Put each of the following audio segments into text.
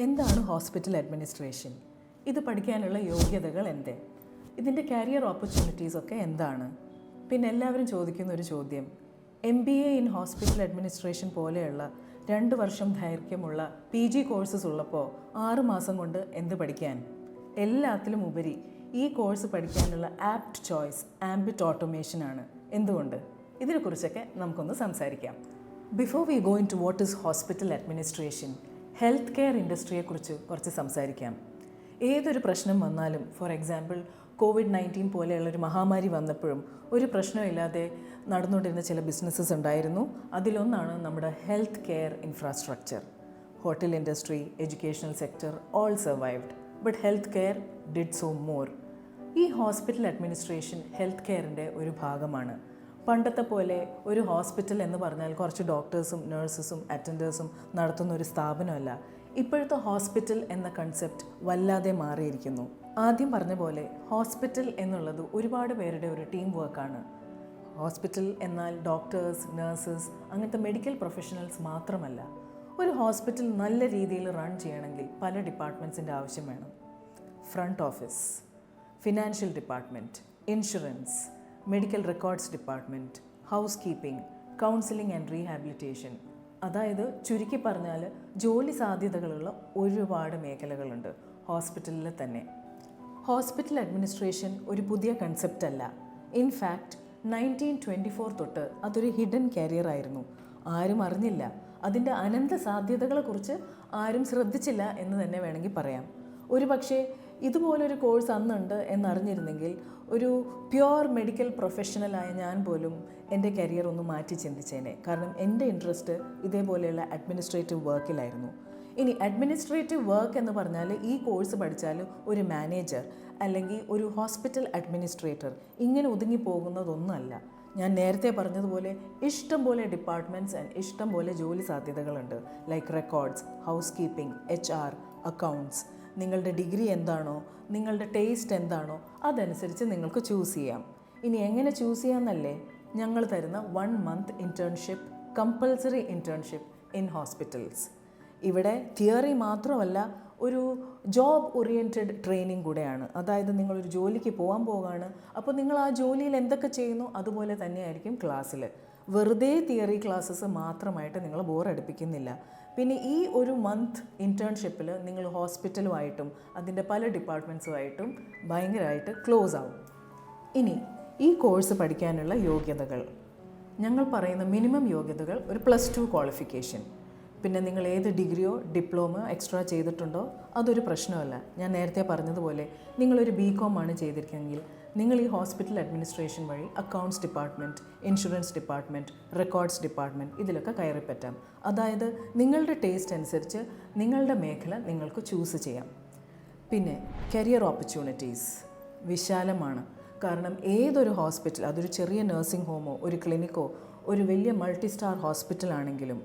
എന്താണ് hospital administration? ഇത് പഠിക്കാനുള്ള യോഗ്യതകൾ എന്ത്? ഇതിൻ്റെ കരിയർ ഓപ്പർച്യൂണിറ്റീസ് ഒക്കെ എന്താണ്? പിന്നെ എല്ലാവരും ചോദിക്കുന്ന ഒരു ചോദ്യം, MBA ഇൻ ഹോസ്പിറ്റൽ അഡ്മിനിസ്ട്രേഷൻ പോലെയുള്ള 2 വർഷം ദൈർഘ്യമുള്ള PG കോഴ്സസ് ഉള്ളപ്പോൾ 6 മാസം കൊണ്ട് എന്ത് പഠിക്കാൻ? എല്ലാത്തിലും ഉപരി ഈ കോഴ്സ് പഠിക്കാനുള്ള ആപ്റ്റ് ചോയ്സ് ആംബിറ്റ് ഓട്ടോമേഷൻ ആണ്. എന്തുകൊണ്ട്? ഇതിനെക്കുറിച്ചൊക്കെ നമുക്കൊന്ന് സംസാരിക്കാം. Before we go into what is hospital administration, health care ഇൻഡസ്ട്രിയെക്കുറിച്ച് കുറച്ച് സംസാരിക്കാം. ഏതൊരു പ്രശ്നം വന്നാലും, ഫോർ എക്സാമ്പിൾ COVID-19 പോലെയുള്ളൊരു മഹാമാരി വന്നപ്പോഴും ഒരു പ്രശ്നമില്ലാതെ നടന്നുകൊണ്ടിരുന്ന ചില ബിസിനസ്സസ് ഉണ്ടായിരുന്നു. അതിലൊന്നാണ് നമ്മുടെ health care infrastructure. Hotel industry, educational sector all survived, but health care did so more. ഈ ഹോസ്പിറ്റൽ അഡ്മിനിസ്ട്രേഷൻ ഹെൽത്ത് കെയറിൻ്റെ ഒരു ഭാഗമാണ്. പണ്ടത്തെ പോലെ ഒരു ഹോസ്പിറ്റൽ എന്ന് പറഞ്ഞാൽ കുറച്ച് ഡോക്ടേഴ്സും നഴ്സസും അറ്റൻഡേഴ്സും നടത്തുന്ന ഒരു സ്ഥാപനമല്ല. ഇപ്പോഴത്തെ ഹോസ്പിറ്റൽ എന്ന കൺസെപ്റ്റ് വല്ലാതെ മാറിയിരിക്കുന്നു. ആദ്യം പറഞ്ഞ പോലെ ഹോസ്പിറ്റൽ എന്നുള്ളത് ഒരുപാട് പേരുടെ ഒരു ടീം വർക്കാണ്. ഹോസ്പിറ്റൽ എന്നാൽ ഡോക്ടേഴ്സ്, നഴ്സസ്, അങ്ങനത്തെ മെഡിക്കൽ പ്രൊഫഷണൽസ് മാത്രമല്ല. ഒരു ഹോസ്പിറ്റൽ നല്ല രീതിയിൽ റൺ ചെയ്യണമെങ്കിൽ പല ഡിപ്പാർട്ട്മെൻറ്റ്സിൻ്റെ ആവശ്യം വേണം. Front office, financial department, insurance, medical records department, housekeeping, counselling and rehabilitation. അതായത് ചുരുക്കി പറഞ്ഞാൽ ജോലി സാധ്യതകളുള്ള ഒരുപാട് മേഖലകളുണ്ട് ഹോസ്പിറ്റലിൽ തന്നെ. ഹോസ്പിറ്റൽ അഡ്മിനിസ്ട്രേഷൻ ഒരു പുതിയ കൺസെപ്റ്റ് അല്ല. ഇൻഫാക്റ്റ് 1924 തൊട്ട് അതൊരു ഹിഡൻ കരിയർ ആയിരുന്നു. ആരും അറിഞ്ഞില്ല. അതിൻ്റെ അനന്ത സാധ്യതകളെക്കുറിച്ച് ആരും ശ്രദ്ധിച്ചില്ല എന്ന് തന്നെ വേണമെങ്കിൽ പറയാം. ഒരു പക്ഷേ ഇതുപോലൊരു കോഴ്സ് അന്നുണ്ട് എന്നറിഞ്ഞിരുന്നെങ്കിൽ ഒരു പ്യുവർ മെഡിക്കൽ പ്രൊഫഷണലായ ഞാൻ പോലും എൻ്റെ കരിയർ ഒന്ന് മാറ്റി ചിന്തിച്ചേനെ. കാരണം എൻ്റെ ഇൻട്രസ്റ്റ് ഇതേപോലെയുള്ള അഡ്മിനിസ്ട്രേറ്റീവ് വർക്കിലായിരുന്നു. ഇനി അഡ്മിനിസ്ട്രേറ്റീവ് വർക്ക് എന്ന് പറഞ്ഞാൽ ഈ കോഴ്സ് പഠിച്ചാൽ ഒരു മാനേജർ അല്ലെങ്കിൽ ഒരു ഹോസ്പിറ്റൽ അഡ്മിനിസ്ട്രേറ്റർ ഇങ്ങനെ ഒതുങ്ങിപ്പോകുന്നതൊന്നുമല്ല. ഞാൻ നേരത്തെ പറഞ്ഞതുപോലെ ഇഷ്ടം പോലെ ഡിപ്പാർട്ട്മെൻറ്റ്സ് ആൻഡ് ഇഷ്ടം പോലെ ജോലി സാധ്യതകളുണ്ട്. Like records, house keeping, HR, accounts. നിങ്ങളുടെ ഡിഗ്രി എന്താണോ, നിങ്ങളുടെ ടേസ്റ്റ് എന്താണോ അതനുസരിച്ച് നിങ്ങൾക്ക് ചൂസ് ചെയ്യാം. ഇനി എങ്ങനെ ചൂസ് ചെയ്യാമെന്നല്ലേ, ഞങ്ങൾ തരുന്ന 1 month internship, compulsory internship in hospitals. ഇവിടെ തിയറി മാത്രമല്ല, ഒരു ജോബ് ഓറിയൻറ്റഡ് ട്രെയിനിങ് കൂടെയാണ്. അതായത് നിങ്ങളൊരു ജോലിക്ക് പോകാൻ പോവുകയാണ്, അപ്പോൾ നിങ്ങൾ ആ ജോലിയിൽ എന്തൊക്കെ ചെയ്യുന്നു അതുപോലെ തന്നെയായിരിക്കും ക്ലാസ്സിൽ. വെറുതെ തിയറി ക്ലാസ്സസ് മാത്രമായിട്ട് നിങ്ങൾ ബോറടിപ്പിക്കുന്നില്ല. പിന്നെ ഈ ഒരു മന്ത് ഇൻറ്റേൺഷിപ്പിൽ നിങ്ങൾ ഹോസ്പിറ്റലുമായിട്ടും അതിൻ്റെ പല ഡിപ്പാർട്ട്മെൻറ്റ്സുമായിട്ടും ഭയങ്കരമായിട്ട് ക്ലോസ് ആവും. ഇനി ഈ കോഴ്സ് പഠിക്കാനുള്ള യോഗ്യതകൾ, ഞങ്ങൾ പറയുന്ന മിനിമം യോഗ്യതകൾ ഒരു +2 ക്വാളിഫിക്കേഷൻ. പിന്നെ നിങ്ങൾ ഏത് ഡിഗ്രിയോ ഡിപ്ലോമയോ എക്സ്ട്രാ ചെയ്തിട്ടുണ്ടോ അതൊരു പ്രശ്നമല്ല. ഞാൻ നേരത്തെ പറഞ്ഞതുപോലെ നിങ്ങളൊരു BCom ആണ് ചെയ്തിരിക്കുന്നതെങ്കിൽ നിങ്ങൾ ഈ ഹോസ്പിറ്റൽ അഡ്മിനിസ്ട്രേഷൻ വഴി accounts department, insurance department, records department ഇതിലൊക്കെ കയറിപ്പറ്റാം. അതായത് നിങ്ങളുടെ ടേസ്റ്റ് അനുസരിച്ച് നിങ്ങളുടെ മേഖല നിങ്ങൾക്ക് ചൂസ് ചെയ്യാം. പിന്നെ കരിയർ ഓപ്പർച്യൂണിറ്റീസ് വിശാലമാണ്. കാരണം ഏതൊരു ഹോസ്പിറ്റൽ, അതൊരു ചെറിയ നഴ്സിംഗ് ഹോമോ, ഒരു ക്ലിനിക്കോ, ഒരു വലിയ മൾട്ടി സ്റ്റാർ ഹോസ്പിറ്റലാണെങ്കിലും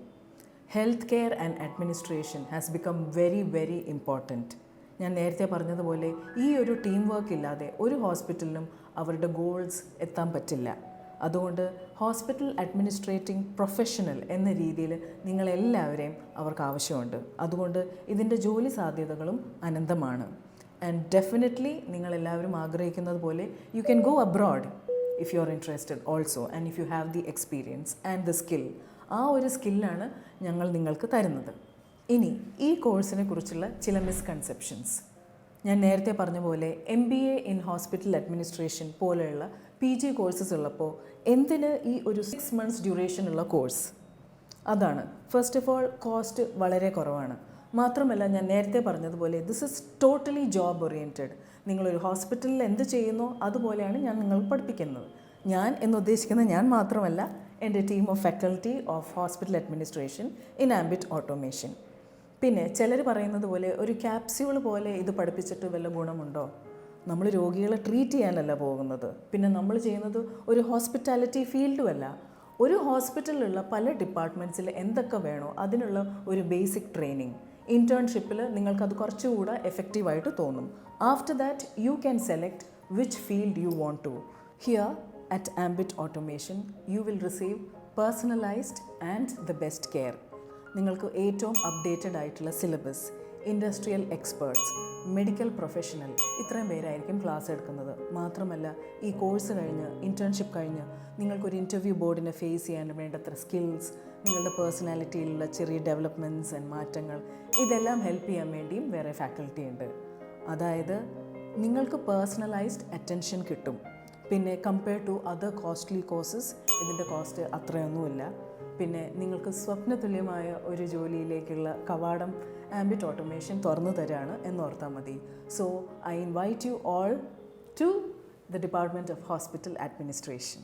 health care and administration has become very very important. ഞാൻ നേരത്തെ പറഞ്ഞതുപോലെ ഈ ഒരു ടീം വർക്ക് ഇല്ലാതെ ഒരു ഹോസ്പിറ്റലിനും അവരുടെ ഗോൾസ് എത്താൻ പറ്റില്ല. അതുകൊണ്ട് ഹോസ്പിറ്റൽ അഡ്മിനിസ്ട്രേറ്റിംഗ് പ്രൊഫഷണൽ എന്ന രീതിയിൽ നിങ്ങളെല്ലാവരെയും അവർക്ക് ആവശ്യമുണ്ട്. അതുകൊണ്ട് ഇതിൻ്റെ ജോലി സാധ്യതകളും അനന്തമാണ്. ആൻഡ് ഡെഫിനറ്റ്ലി നിങ്ങളെല്ലാവരും ആഗ്രഹിക്കുന്നത് പോലെ you can go abroad if you are interested also and if you have the experience and the skill. ആ ഒരു സ്കില്ലാണ് ഞങ്ങൾ നിങ്ങൾക്ക് തരുന്നത്. ഇനി ഈ കോഴ്സിനെ കുറിച്ചുള്ള ചില മിസ്കൺസെപ്ഷൻസ്. ഞാൻ നേരത്തെ പറഞ്ഞ പോലെ MBA ഇൻ ഹോസ്പിറ്റൽ അഡ്മിനിസ്ട്രേഷൻ പോലെയുള്ള PG കോഴ്സസ് ഉള്ളപ്പോൾ എന്തിന് ഈ ഒരു 6 months ഡ്യൂറേഷനുള്ള കോഴ്സ്? അതാണ്. ഫസ്റ്റ് ഓഫ് ഓൾ കോസ്റ്റ് വളരെ കുറവാണ്. മാത്രമല്ല ഞാൻ നേരത്തെ പറഞ്ഞതുപോലെ this is totally job oriented. നിങ്ങളൊരു ഹോസ്പിറ്റലിൽ എന്ത് ചെയ്യുന്നോ അതുപോലെയാണ് ഞാൻ നിങ്ങൾക്ക് പഠിപ്പിക്കുന്നത്. ഞാൻ എന്നുദ്ദേശിക്കുന്നത് ഞാൻ മാത്രമല്ല, എൻ്റെ team of faculty of hospital administration in ambit automation. പിന്നെ ചിലർ പറയുന്നത് പോലെ ഒരു ക്യാപ്സ്യൂൾ പോലെ ഇത് പഠിപ്പിച്ചിട്ട് വല്ല ഗുണമുണ്ടോ? നമ്മൾ രോഗികളെ ട്രീറ്റ് ചെയ്യാനല്ല പോകുന്നത്. പിന്നെ നമ്മൾ ചെയ്യുന്നത് ഒരു ഹോസ്പിറ്റാലിറ്റി ഫീൽഡുമല്ല. ഒരു ഹോസ്പിറ്റലിലുള്ള പല ഡിപ്പാർട്ട്മെൻറ്റ്സിൽ എന്തൊക്കെ വേണോ അതിനുള്ള ഒരു ബേസിക് ട്രെയിനിങ്. ഇൻറ്റേൺഷിപ്പിൽ നിങ്ങൾക്കത് കുറച്ചുകൂടെ എഫക്റ്റീവായിട്ട് തോന്നും. After that you can select which field you want to. Here at Ambit Automation, you will receive personalized and the best care. നിങ്ങൾക്ക് ഏറ്റവും അപ്ഡേറ്റഡ് ആയിട്ടുള്ള syllabus, industrial experts, medical professional, ഇത്രയും പേരായിരിക്കും ക്ലാസ് എടുക്കുന്നത്. മാത്രമല്ല ഈ കോഴ്സ് കഴിഞ്ഞ്, ഇൻറ്റേൺഷിപ്പ് കഴിഞ്ഞ് നിങ്ങൾക്കൊരു ഇൻ്റർവ്യൂ ബോർഡിനെ ഫേസ് ചെയ്യാൻ വേണ്ടത്ര സ്കിൽസ്, നിങ്ങളുടെ പേഴ്സണാലിറ്റിയിലുള്ള ചെറിയ ഡെവലപ്മെൻറ്റ്സ് ആൻഡ് മാറ്റങ്ങൾ, ഇതെല്ലാം ഹെൽപ്പ് ചെയ്യാൻ വേണ്ടിയും വേറെ ഫാക്കൽറ്റി ഉണ്ട്. അതായത് നിങ്ങൾക്ക് പേഴ്സണലൈസ്ഡ് അറ്റൻഷൻ കിട്ടും. പിന്നെ compare to other costly courses ഇതിൻ്റെ കോസ്റ്റ് അത്രയൊന്നുമില്ല. പിന്നെ നിങ്ങൾക്ക് സ്വപ്നതുല്യമായ ഒരു ജോലിയിലേക്കുള്ള കവാടം ആംബിറ്റ് ഓട്ടോമേഷൻ തുറന്നു തരാണ് എന്നോർത്താൽ മതി. So I invite you all to the department of hospital administration.